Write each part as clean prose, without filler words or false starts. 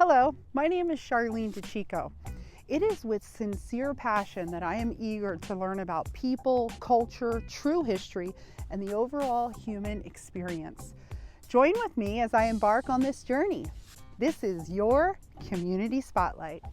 Hello, my name is Charlene DeChico. It is with sincere passion that I am eager to learn about people, culture, true history, and the overall human experience. Join with me as I embark on this journey. This is your Community Spotlight.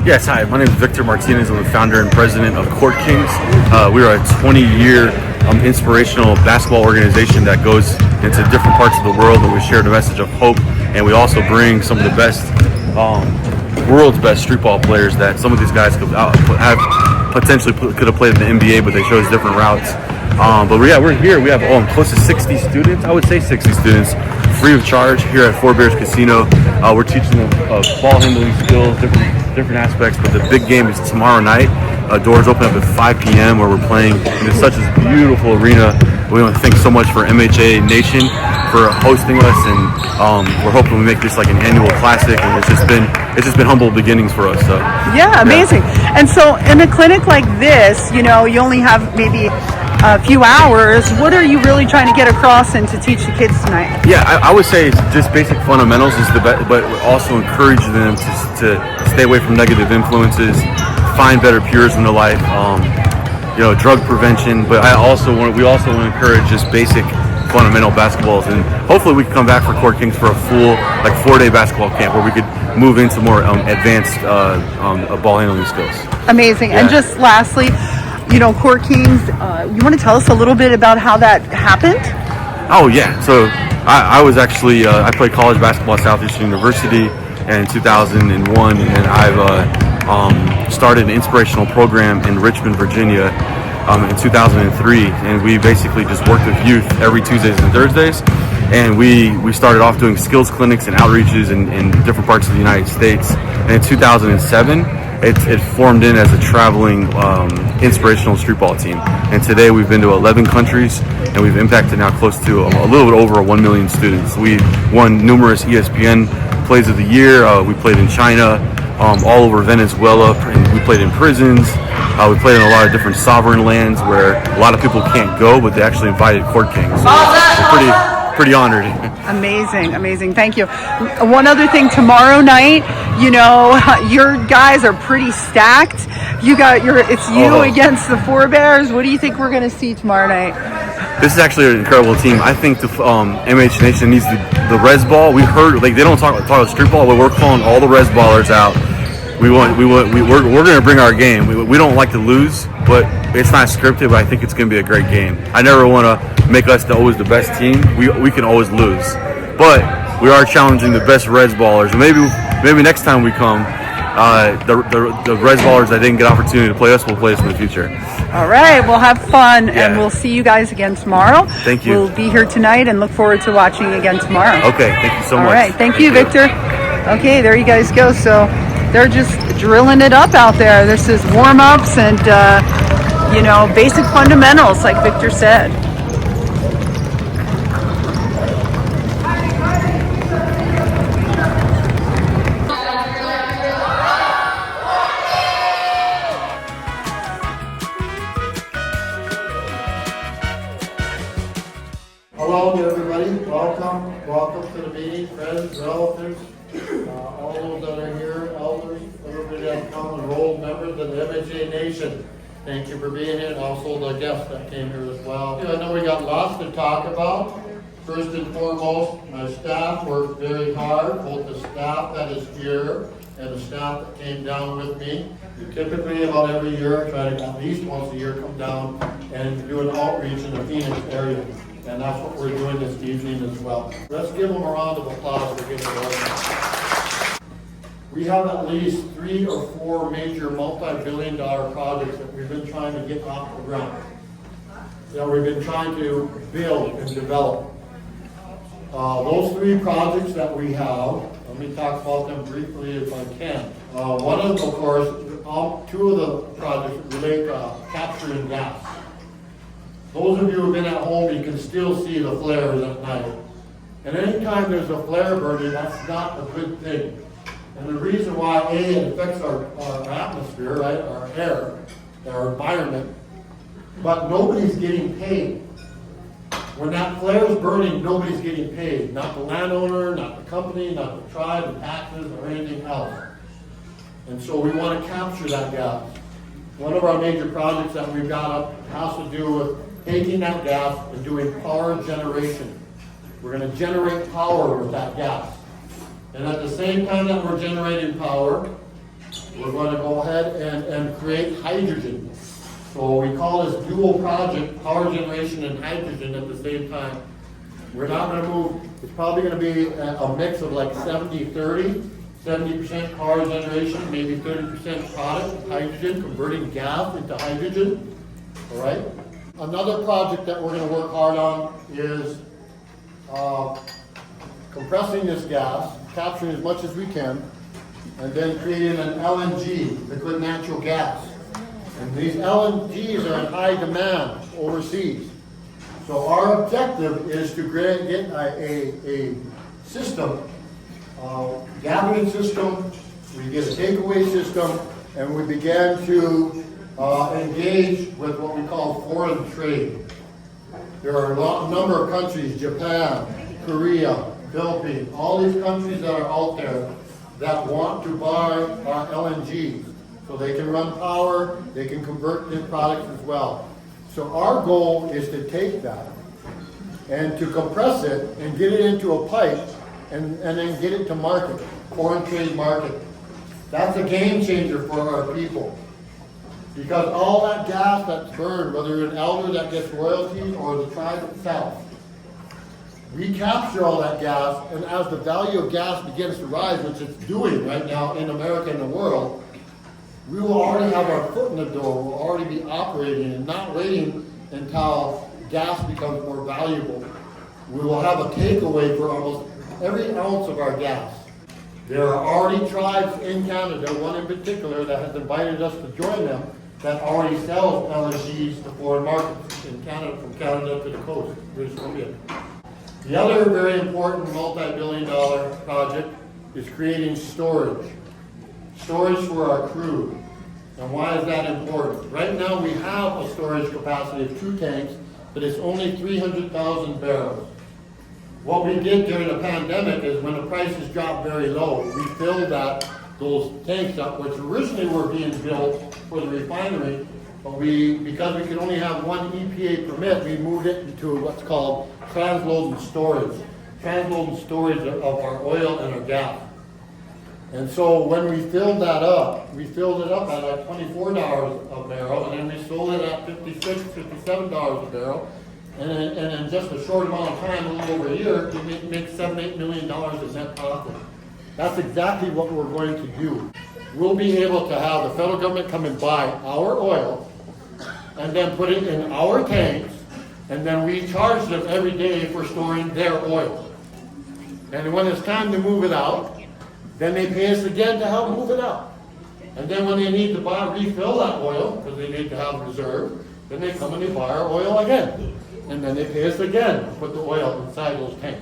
Yes, hi, my name is Victor Martinez. I'm the founder and president of Court Kings. We are a 20-year inspirational basketball organization that goes into different parts of the world, and we share the message of hope. And we also bring some of the best, world's best street ball players that some of these guys could have potentially could have played in the NBA, but they chose different routes. We're here. We have close to 60 students. I would say 60 students, free of charge here at Four Bears Casino. We're teaching them ball handling skills, different aspects, but the big game is tomorrow night. Doors open up at 5 p.m. where we're playing in such a beautiful arena. We want to thank so much for MHA Nation for hosting us, and we're hoping we make this like an annual classic. And it's just been humble beginnings for us. So yeah, amazing. Yeah. And so in a clinic like this, you only have maybe a few hours. What are you really trying to get across and to teach the kids tonight? Yeah, I would say it's just basic fundamentals is the best, but also encourage them to stay away from negative influences, find better peers in their life, drug prevention. But we also want to encourage just basic fundamental basketballs, and hopefully we can come back for Court Kings for a full 4-day basketball camp where we could move into more advanced ball handling skills. Amazing. Yeah. And just lastly, Court Kings, you want to tell us a little bit about how that happened? Oh yeah, so I was actually I played college basketball at Southeastern University in 2001, and I've started an inspirational program in Richmond, Virginia in 2003, and we basically just worked with youth every Tuesdays and Thursdays, and we started off doing skills clinics and outreaches in different parts of the United States. And in 2007 it formed in as a traveling inspirational street ball team, and today we've been to 11 countries and we've impacted now close to a little bit over 1 million students. We won numerous ESPN Plays of the Year. We played in China, all over Venezuela, and we played in prisons. We played in a lot of different sovereign lands where a lot of people can't go, but they actually invited Court Kings. So we're pretty honored. Amazing. Thank you. One other thing, tomorrow night, your guys are pretty stacked. It's you against the Four Bears. What do you think we're going to see tomorrow night? This is actually an incredible team. I think the MH Nation needs the res ball. We heard they don't talk about street ball, but we're calling all the res ballers out. We're going to bring our game. We don't like to lose, but it's not scripted. But I think it's going to be a great game. I never want to make us always the best team. We can always lose, but we are challenging the best res ballers. And maybe next time we come, the res ballers that didn't get opportunity to play us will play us in the future. All right, we'll have fun, and we'll see you guys again tomorrow. Thank you. We'll be here tonight and look forward to watching again tomorrow. Okay, thank you so much. All right, thank you, Victor. Okay, there you guys go. So they're just drilling it up out there. This is warm-ups and, basic fundamentals, like Victor said. Hello to everybody. Welcome to the meeting, friends, relatives, all those that are here, elders, everybody that come, enrolled members of the MHA Nation. Thank you for being here, and also the guests that came here as well. I know we got lots to talk about. First and foremost, my staff worked very hard, both the staff that is here and the staff that came down with me. We typically, about every year, try to at least once a year come down and do an outreach in the Phoenix area. And that's what we're doing this evening as well. Let's give them a round of applause for getting organized. We have at least 3 or 4 major multi-billion-dollar projects that we've been trying to get off the ground. That we've been trying to build and develop. Those 3 projects that we have, let me talk about them briefly if I can. One of them, of course, 2 of the projects relate to capturing gas. Those of you who've been at home, you can still see the flares at night. And anytime there's a flare burning, that's not a good thing. And the reason why, it affects our atmosphere, right, our air, our environment, but nobody's getting paid. When that flare is burning, nobody's getting paid. Not the landowner, not the company, not the tribe, the taxes, or anything else. And so we want to capture that gas. One of our major projects that we've got up has to do with taking that gas and doing power generation. We're going to generate power with that gas. And at the same time that we're generating power, we're going to go ahead and create hydrogen. So we call this dual project, power generation and hydrogen at the same time. We're not going to move, it's probably going to be a mix of like 70-30, 70% power generation, maybe 30% product, hydrogen, converting gas into hydrogen, all right? Another project that we're going to work hard on is compressing this gas, capturing as much as we can, and then creating an LNG, liquid natural gas. And these LNGs are in high demand overseas. So our objective is to get a system, gathering system, we get a takeaway system, and we began to engage with what we call foreign trade. There are a number of countries, Japan, Korea, Philippines, all these countries that are out there that want to buy our LNG. So they can run power, they can convert their products as well. So our goal is to take that and to compress it and get it into a pipe and then get it to market, foreign trade market. That's a game changer for our people. Because all that gas that's burned, whether you're an elder that gets royalties or the tribe itself, we capture all that gas, and as the value of gas begins to rise, which it's doing right now in America and the world, we will already have our foot in the door. We'll already be operating and not waiting until gas becomes more valuable. We will have a takeaway for almost every ounce of our gas. There are already tribes in Canada, one in particular, that has invited us to join them, that already sells LNGs to foreign markets in Canada, from Canada to the coast, British Columbia. The other very important multi-billion-dollar project is creating storage. Storage for our crude. And why is that important? Right now we have a storage capacity of 2 tanks, but it's only 300,000 barrels. What we did during the pandemic is when the prices dropped very low, we filled those tanks up, which originally were being built for the refinery, but because we could only have one EPA permit, we moved it into what's called transload and storage. Transload and storage of our oil and our gas. And so when we filled that up, we filled it up at like $24 a barrel, and then we sold it at $56, $57 a barrel. And in just a short amount of time, a little over a year, we make $7-8 million in net profit. That's exactly what we're going to do. We'll be able to have the federal government come and buy our oil, and then put it in our tanks, and then we charge them every day for storing their oil. And when it's time to move it out, then they pay us again to help move it out. And then when they need to refill that oil, because they need to have a reserve, then they come and they buy our oil again. And then they pay us again to put the oil inside those tanks.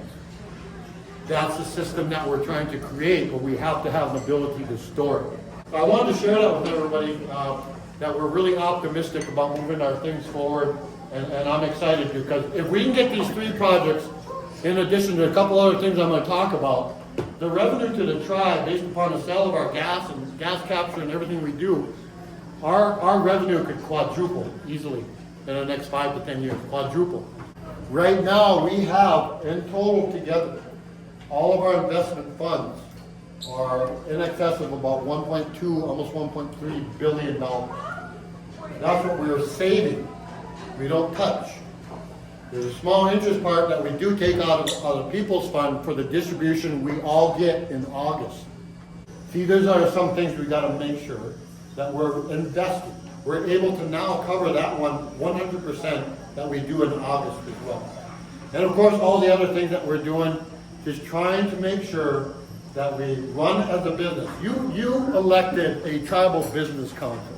That's the system that we're trying to create, but we have to have an ability to store it. So I wanted to share that with everybody, that we're really optimistic about moving our things forward, and I'm excited because if we can get these 3 projects, in addition to a couple other things I'm going to talk about, the revenue to the tribe, based upon the sale of our gas and gas capture and everything we do, our revenue could quadruple easily in the next 5 to 10 years, quadruple. Right now, we have, in total together, all of our investment funds are in excess of about 1.2, almost 1.3 billion dollars. That's what we are saving. We don't touch. There's a small interest part that we do take out of the People's Fund for the distribution we all get in August. See, those are some things we got to make sure that we're invested. We're able to now cover that 100% that we do in August as well. And of course, all the other things that we're doing is trying to make sure that we run as a business. You elected a tribal business council.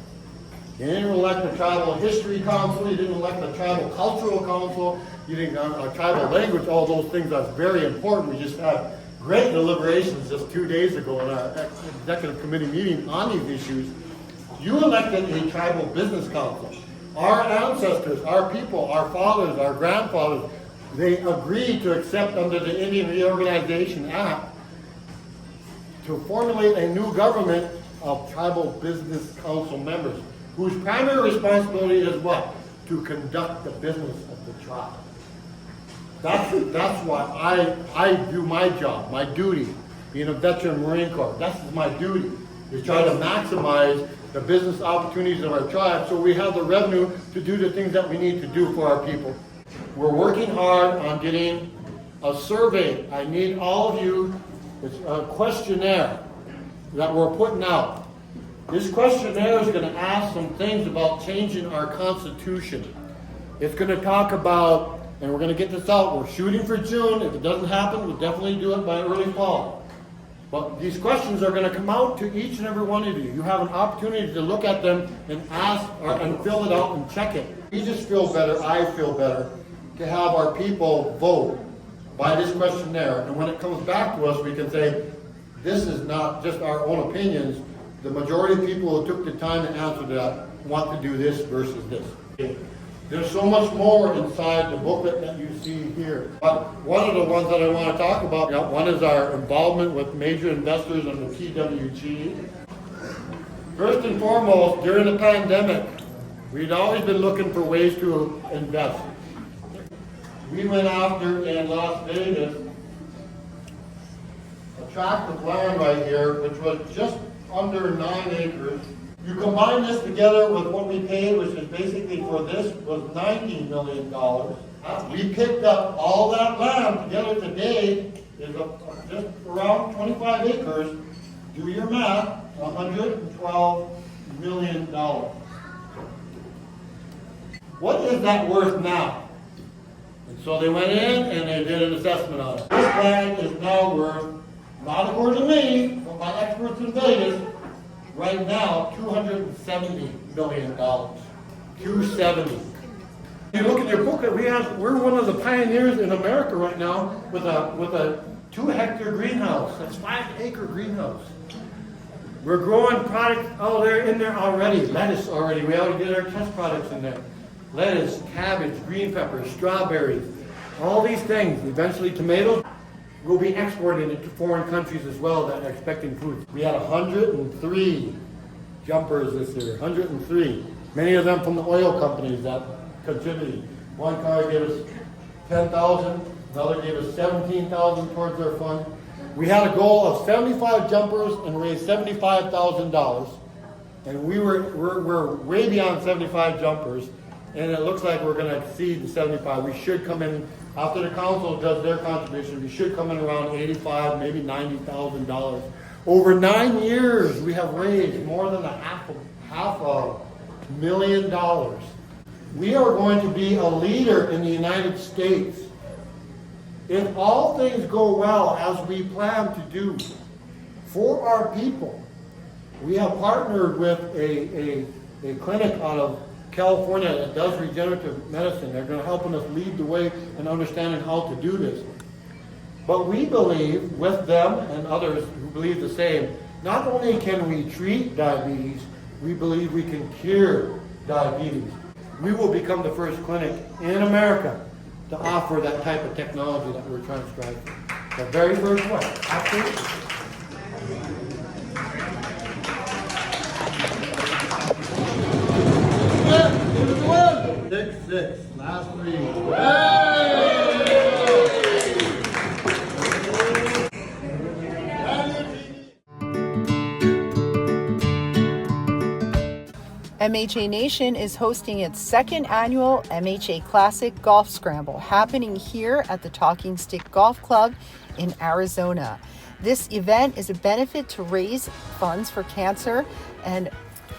You didn't elect a tribal history council, you didn't elect a tribal cultural council, you didn't a tribal language, all those things are very important. We just had great deliberations just 2 days ago in our executive committee meeting on these issues. You elected a tribal business council. Our ancestors, our people, our fathers, our grandfathers, they agreed to accept under the Indian Reorganization Act to formulate a new government of tribal business council members, whose primary responsibility is what? To conduct the business of the tribe. That's why I do my job, my duty, being a veteran Marine Corps. That's my duty, is try to maximize the business opportunities of our tribe so we have the revenue to do the things that we need to do for our people. We're working hard on getting a survey. I need all of you, it's a questionnaire that we're putting out. This questionnaire is going to ask some things about changing our Constitution. It's going to talk about, and we're going to get this out, we're shooting for June. If it doesn't happen, we'll definitely do it by early fall. But these questions are going to come out to each and every one of you. You have an opportunity to look at them and ask and fill it out and check it. We just feel better, I feel better, to have our people vote by this questionnaire. And when it comes back to us, we can say, this is not just our own opinions. The majority of people who took the time to answer that want to do this versus this. There's so much more inside the booklet that you see here. But one of the ones that I want to talk about, one is our involvement with major investors in the TWG. First and foremost, during the pandemic, we'd always been looking for ways to invest. We went after in Las Vegas a tract of land right here, which was just under 9 acres. You combine this together with what we paid, which is basically for this was $90 million. We picked up all that land together today is just around 25 acres. Do your math, $112 million. What is that worth now? And so they went in and they did an assessment on it. This land is now worth, not according to me, but my experts in Vegas, right now, $270 million. 270. You look at your booklet, we're one of the pioneers in America right now with a 2-hectare greenhouse. That's 5-acre greenhouse. We're growing products in there already. Lettuce already. We already did our test products in there. Lettuce, cabbage, green peppers, strawberries, all these things. Eventually tomatoes. We'll be exporting it to foreign countries as well that are expecting food. We had 103 jumpers this year, 103. Many of them from the oil companies that contributed. One car gave us $10,000, another gave us $17,000 towards their fund. We had a goal of 75 jumpers and raised $75,000. And we're way beyond 75 jumpers. And it looks like we're going to exceed the 75. We should come in, after the council does their contribution, we should come in around $85,000, maybe $90,000. Over 9 years, we have raised more than half a million dollars. We are going to be a leader in the United States. If all things go well as we plan to do for our people, we have partnered with a clinic out of California that does regenerative medicine. They're going to help us lead the way in understanding how to do this. But we believe, with them and others who believe the same, not only can we treat diabetes, we believe we can cure diabetes. We will become the first clinic in America to offer that type of technology that we're trying to strive for. The very first one. Absolutely. 6-6. Last three. MHA Nation is hosting its second annual MHA Classic Golf Scramble, happening here at the Talking Stick Golf Club in Arizona. This event is a benefit to raise funds for cancer, and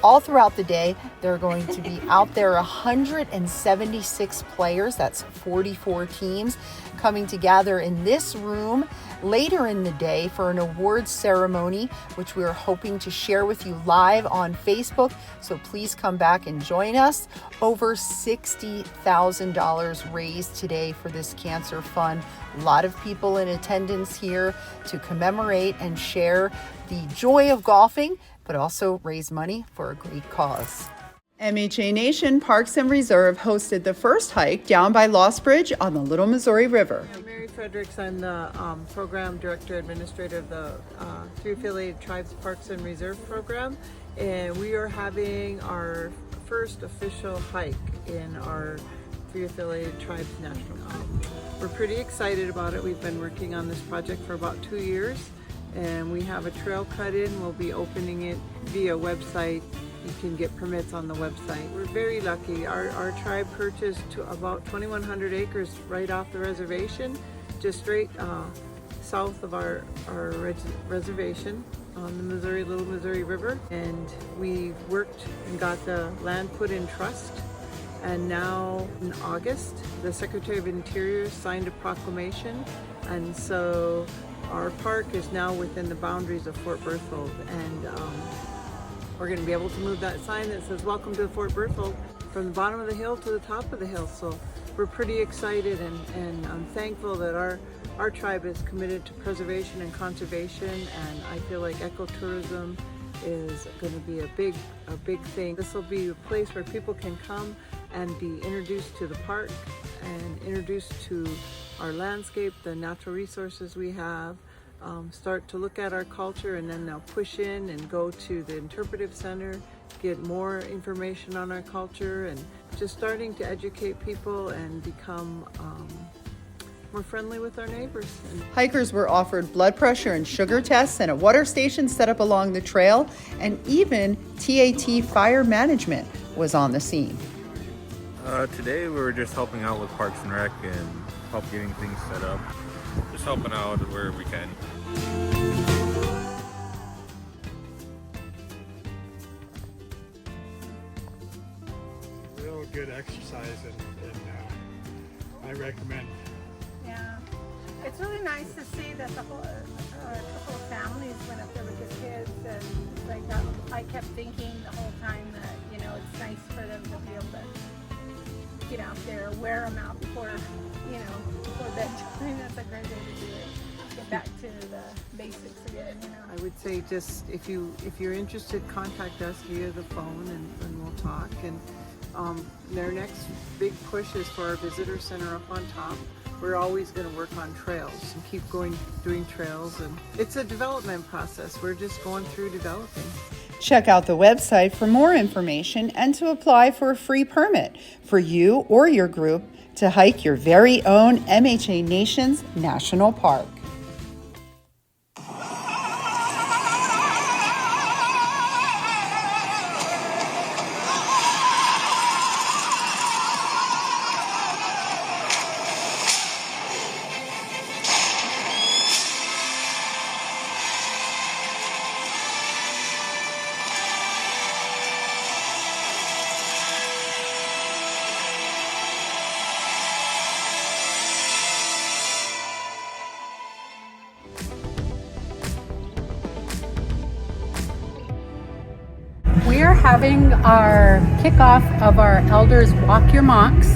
all throughout the day, there are going to be out there 176 players, that's 44 teams, coming together in this room later in the day for an awards ceremony, which we are hoping to share with you live on Facebook. So please come back and join us. Over $60,000 raised today for this cancer fund. A lot of people in attendance here to commemorate and share the joy of golfing, but also raise money for a great cause. MHA Nation Parks and Reserve hosted the first hike down by Lost Bridge on the Little Missouri River. Mary Fredericks, I'm the Program Director Administrator of the Three Affiliated Tribes Parks and Reserve Program, and we are having our first official hike in our Three Affiliated Tribes National Park. We're pretty excited about it. We've been working on this project for about 2 years, and we have a trail cut in. We'll be opening it via website. You can get permits on the website. We're very lucky. Our tribe purchased about 2,100 acres right off the reservation, just straight south of our reservation on the Little Missouri River. And we worked and got the land put in trust. And now in August, the Secretary of Interior signed a proclamation. And so our park is now within the boundaries of Fort Berthold. And we're going to be able to move that sign that says "Welcome to Fort Berthold" from the bottom of the hill to the top of the hill. So we're pretty excited, and I'm thankful that our tribe is committed to preservation and conservation. And I feel like ecotourism is going to be a big thing. This will be a place where people can come and be introduced to the park and introduced to our landscape, the natural resources we have. Start to look at our culture, and then they'll push in and go to the interpretive center, get more information on our culture, and just starting to educate people and become more friendly with our neighbors. Hikers were offered blood pressure and sugar tests, and a water station set up along the trail, and even TAT Fire Management was on the scene. Today we were just helping out with Parks and Rec and help getting things set up. Just helping out where we can. Real good exercise, and I recommend. Yeah, it's really nice to see that the whole couple of families went up there with the kids, and like I kept thinking the whole time that it's nice for them to be able to get out there, wear them out before before bedtime. That's a great way to do it. Get back to the basics again. I would say just if you're interested, contact us via the phone, and we'll talk. And their next big push is for our visitor center up on top. We're always going to work on trails and keep doing trails, and it's a development process. We're just going through developing. Check out the website for more information and to apply for a free permit for you or your group to hike your very own MHA Nations National Park. We are having our kickoff of our Elders Walk Your Mocks.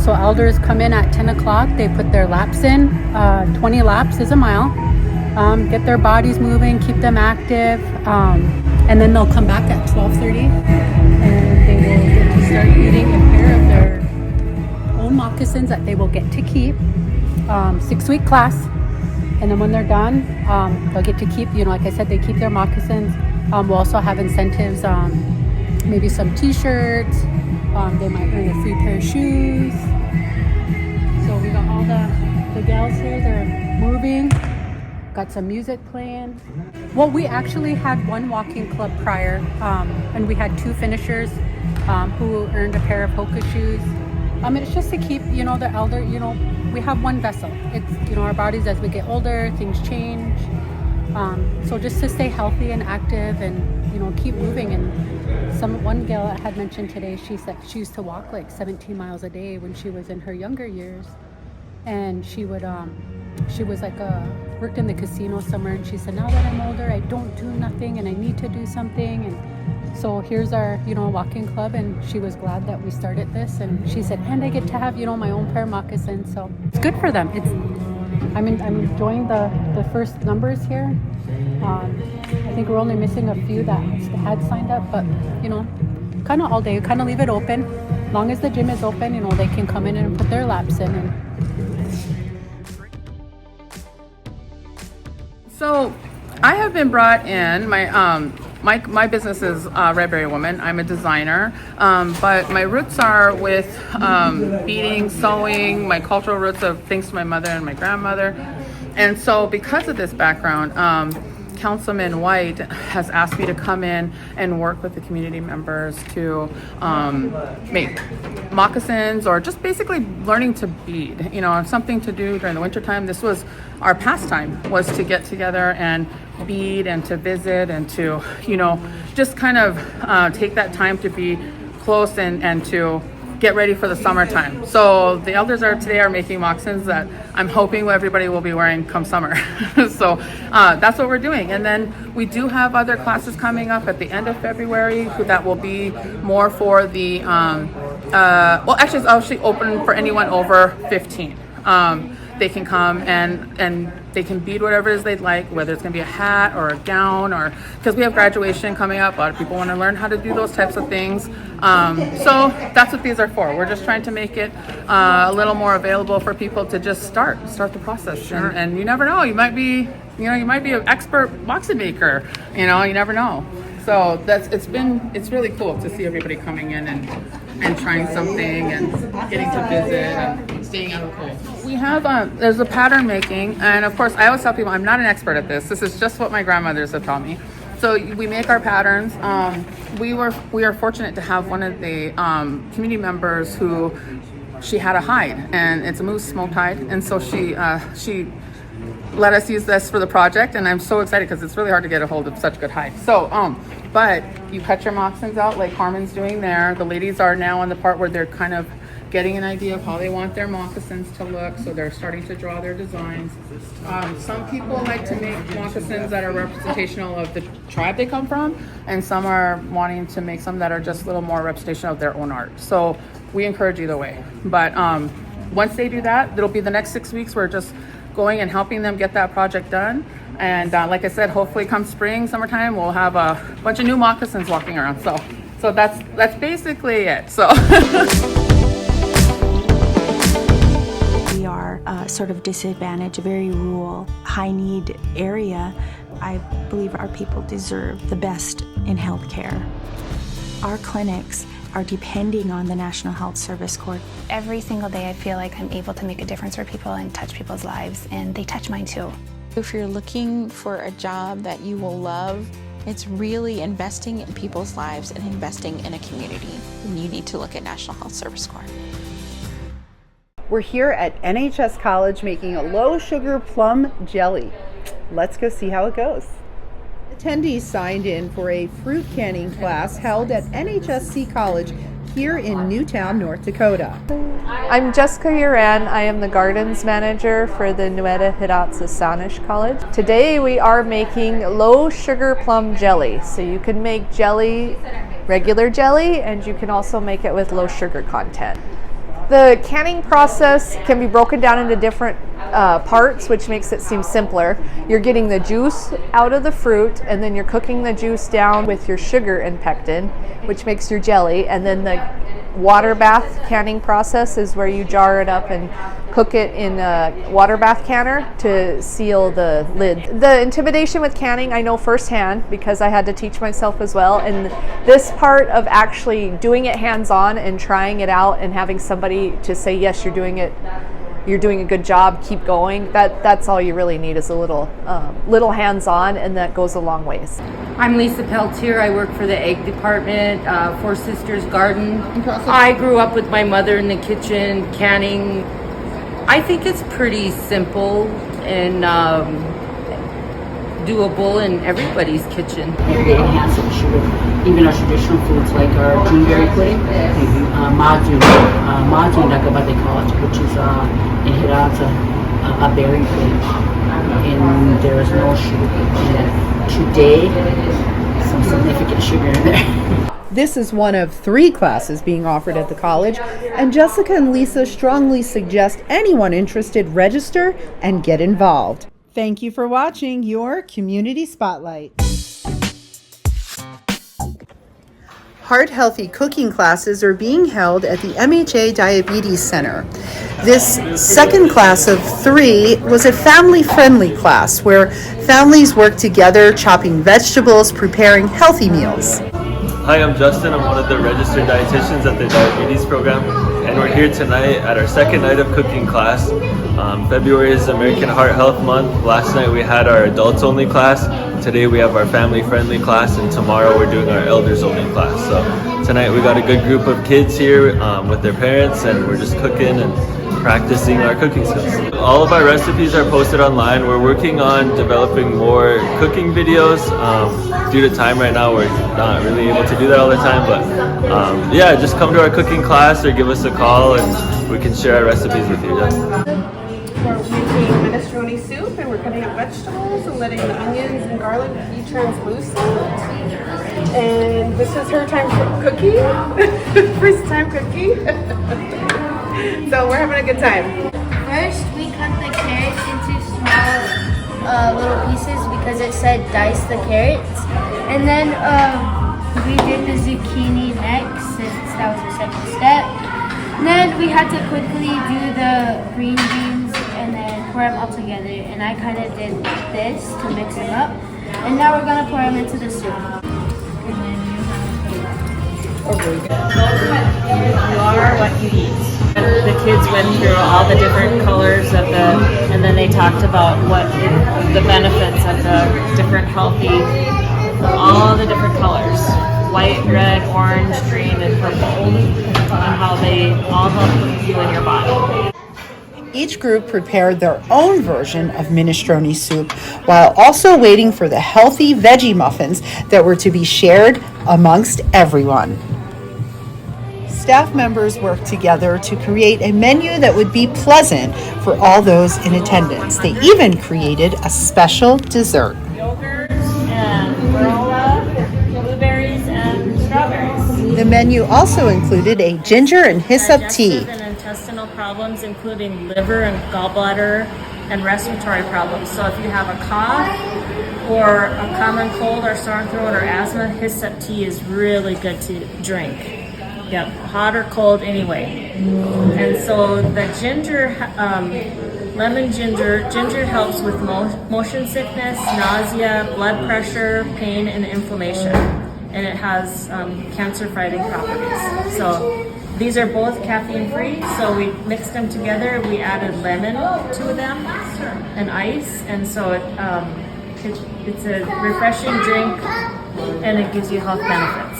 So elders come in at 10 o'clock, they put their laps in, 20 laps is a mile, get their bodies moving, keep them active, and then they'll come back at 12:30 and they will get to start eating a pair of their own moccasins that they will get to keep, 6-week class. And then when they're done, they'll get to keep, like I said, they keep their moccasins. We'll also have incentives, maybe some t-shirts, they might earn a free pair of shoes. So we got all the gals here, they're moving, got some music playing. Well, we actually had one walking club prior, and we had 2 finishers who earned a pair of Hoka shoes. It's just to keep, the elder, we have one vessel. It's, our bodies as we get older, things change. So just to stay healthy and active and, keep moving. And one gal had mentioned today, she said she used to walk like 17 miles a day when she was in her younger years. And she would, she was like worked in the casino somewhere, and she said, now that I'm older, I don't do nothing and I need to do something. And so here's our, walking club, and she was glad that we started this. And she said, and I get to have, my own pair of moccasins. So it's good for them. I'm enjoying the first numbers here. I think we're only missing a few that had signed up, but kind of all day, kind of leave it open. As long as the gym is open, they can come in and put their laps in. So I have been brought in, my business is Red Berry Woman. I'm a designer, but my roots are with beading, sewing, my cultural roots of thanks to my mother and my grandmother. And so because of this background, Councilman White has asked me to come in and work with the community members to make moccasins, or just basically learning to bead, something to do during the wintertime. This was our pastime, was to get together and bead and to visit and to, just kind of take that time to be close and to get ready for the summertime. So the elders today are making moccasins that I'm hoping everybody will be wearing come summer. So that's what we're doing. And then we do have other classes coming up at the end of February that will be more for the, actually it's actually open for anyone over 15. They can come and they can bead whatever it is they'd like, whether it's going to be a hat or a gown, or because we have graduation coming up. A lot of people want to learn how to do those types of things. So that's what these are for. We're just trying to make it a little more available for people to just start the process. Sure. And you never know. You might be an expert moccasin maker. You never know. So it's really cool to see everybody coming in and trying something and getting to visit and staying out of the cold. We have there's a pattern making, and of course I always tell people I'm not an expert at this. This is just what my grandmothers have taught me. So we make our patterns. We are fortunate to have one of the community members who she had a hide, and it's a moose smoked hide, and so she let us use this for the project, and I'm so excited because it's really hard to get a hold of such good hide. So, but you cut your moccasins out like Carmen's doing there. The ladies are now on the part where they're kind of getting an idea of how they want their moccasins to look, so they're starting to draw their designs. Some people like to make moccasins that are representational of the tribe they come from, and some are wanting to make some that are just a little more representational of their own art. So we encourage either way. But once they do that, it'll be the next 6 weeks. We're just going and helping them get that project done. And like I said, hopefully come spring, summertime, we'll have a bunch of new moccasins walking around. So that's basically it. So. We are sort of disadvantaged, a very rural, high-need area. I believe our people deserve the best in healthcare. Our clinics are depending on the National Health Service Corps. Every single day I feel like I'm able to make a difference for people and touch people's lives, and they touch mine too. If you're looking for a job that you will love, it's really investing in people's lives and investing in a community. And you need to look at National Health Service Corps. We're here at NHS College making a low sugar plum jelly. Let's go see how it goes. Attendees signed in for a fruit canning class held at NHSC College here in Newtown, North Dakota. I'm Jessica Uran. I am the gardens manager for the Nueda Hidatsa Sanish College. Today we are making low sugar plum jelly. So you can make jelly, regular jelly, and you can also make it with low sugar content. The canning process can be broken down into different parts, which makes it seem simpler. You're getting the juice out of the fruit, and then you're cooking the juice down with your sugar and pectin, which makes your jelly. And then the water bath canning process is where you jar it up and cook it in a water bath canner to seal the lid. The intimidation with canning I know firsthand because I had to teach myself as well, and this part of actually doing it hands-on and trying it out and having somebody to say, yes, you're doing a good job, keep going, that's all you really need is a little hands-on, and that goes a long ways. I'm Lisa Peltier. I work for the egg department, Four Sisters Garden. I grew up with my mother in the kitchen canning. I think it's pretty simple and doable in everybody's kitchen. They enhance the sugar. Even our traditional foods like our Juneberry pudding, maju, like what they call it, which is in Hidatsa, a berry pudding, and there was no sugar. And today, some significant sugar in there. This is one of 3 classes being offered at the college, and Jessica and Lisa strongly suggest anyone interested register and get involved. Thank you for watching your Community Spotlight. Heart Healthy cooking classes are being held at the MHA Diabetes Center. This second class of 3 was a family-friendly class where families work together chopping vegetables, preparing healthy meals. Hi, I'm Justin. I'm one of the registered dietitians at the diabetes program, and we're here tonight at our second night of cooking class. February is American Heart Health Month. Last night we had our adults only class. Today we have our family friendly class, and tomorrow we're doing our elders only class. So tonight we got a good group of kids here with their parents, and we're just cooking and practicing our cooking skills. All of our recipes are posted online. We're working on developing more cooking videos. Due to time right now, we're not really able to do that all the time, but yeah, just come to our cooking class or give us a call and we can share our recipes with you. We're making minestrone soup, and we're cutting up vegetables and letting the onions and garlic be translucent. And this is her time for cooking. First time cooking. So we're having a good time. First, we cut the carrots into small little pieces because it said dice the carrots. And then we did the zucchini next since that was the second step. And then we had to quickly do the green beans and then pour them all together. And I kind of did this to mix them up. And now we're going to pour them into the soup. And then you are what you eat. The kids went through all the different colors of and then they talked about what the benefits of the different healthy, all the different colors, white, red, orange, green, and purple, and how they all help you in your body. Each group prepared their own version of minestrone soup while also waiting for the healthy veggie muffins that were to be shared amongst everyone. Staff members worked together to create a menu that would be pleasant for all those in attendance. They even created a special dessert. Yogurt and granola, blueberries and strawberries. The menu also included a ginger and hyssop tea. And intestinal problems, including liver and gallbladder and respiratory problems. So if you have a cough or a common cold or sore throat or asthma, hyssop tea is really good to drink. Yep, hot or cold anyway. And so the ginger, lemon ginger helps with motion sickness, nausea, blood pressure, pain, and inflammation. And it has cancer-fighting properties. So these are both caffeine-free, so we mixed them together. We added lemon to them and ice, and so it's a refreshing drink, and it gives you health benefits.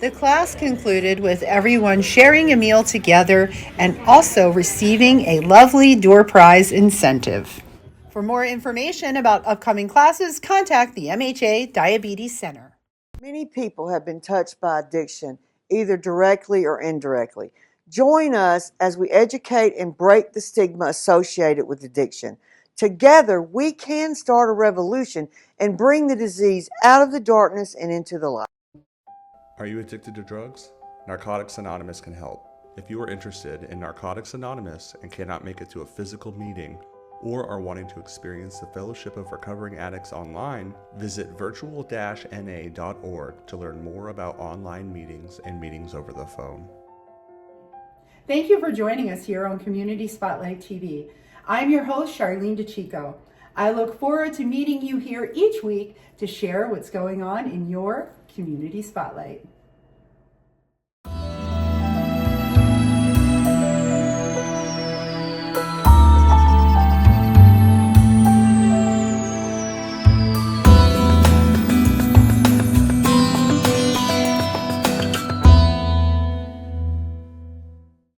The class concluded with everyone sharing a meal together and also receiving a lovely door prize incentive. For more information about upcoming classes, contact the MHA Diabetes Center. Many people have been touched by addiction, either directly or indirectly. Join us as we educate and break the stigma associated with addiction. Together, we can start a revolution and bring the disease out of the darkness and into the light. Are you addicted to drugs? Narcotics Anonymous can help. If you are interested in Narcotics Anonymous and cannot make it to a physical meeting, or are wanting to experience the Fellowship of Recovering Addicts online, visit virtual-na.org to learn more about online meetings and meetings over the phone. Thank you for joining us here on Community Spotlight TV. I'm your host, Charlene DeChico. I look forward to meeting you here each week to share what's going on in your Community Spotlight.